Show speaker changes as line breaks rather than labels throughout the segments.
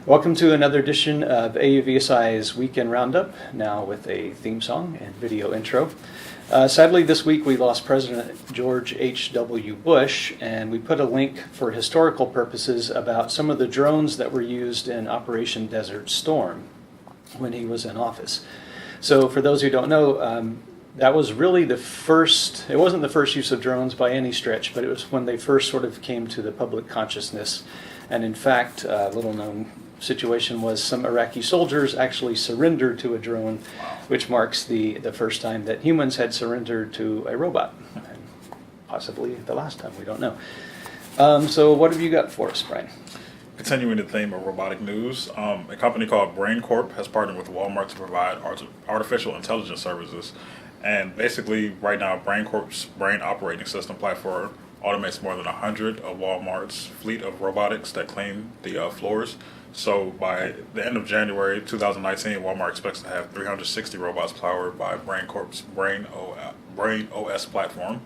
Welcome to another edition of AUVSI's Weekend Roundup, now with a theme song and video intro. Sadly, this week we lost President George H.W. Bush, and we put a link for historical purposes about some of the drones that were used in Operation Desert Storm when he was in office. So for those who don't know, that was really the first, it wasn't the first use of drones by any stretch, but it was when they first sort of came to the public consciousness. And in fact, a little known situation was some Iraqi soldiers actually surrendered to a drone, which marks the first time that humans had surrendered to a robot, and possibly the last time, we don't know. So what have you got for us, Brian?
Continuing the theme of robotic news, a company called Corp has partnered with Walmart to provide artificial intelligence services. And basically, right now, Corp's Brain operating system platform automates more than 100 of Walmart's fleet of robotics that claim the floors. So by the end of January 2019, Walmart expects to have 360 robots powered by Corp's Brain OS platform.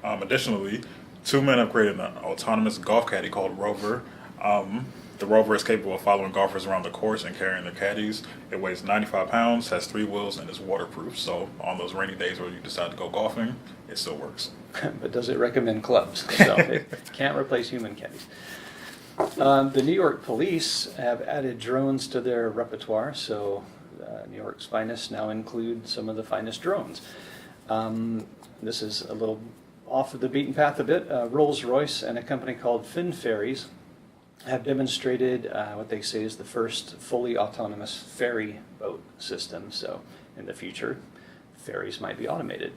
Additionally, two men have created an autonomous golf caddy called Rover. The Rover is capable of following golfers around the course and carrying their caddies. It weighs 95 pounds, has 3 wheels, and is waterproof. So on those rainy days where you decide to go golfing, it still works.
But does it recommend clubs? So it can't replace human caddies. The New York police have added drones to their repertoire, so New York's finest now include some of the finest drones. This is a little off of the beaten path a bit. Rolls-Royce and a company called Finferries have demonstrated what they say is the first fully autonomous ferry boat system. So in the future, ferries might be automated.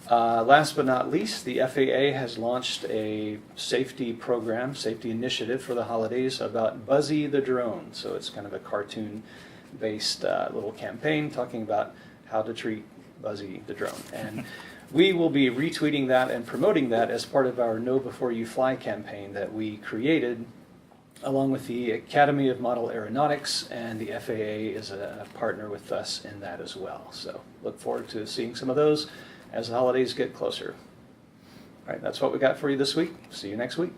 Last but not least, the FAA has launched a safety initiative for the holidays about Buzzy the Drone. So it's kind of a cartoon-based little campaign talking about how to treat Buzzy the Drone. And we will be retweeting that and promoting that as part of our Know Before You Fly campaign that we created along with the Academy of Model Aeronautics, and the FAA is a partner with us in that as well. So look forward to seeing some of those as the holidays get closer. All right, that's what we got for you this week. See you next week.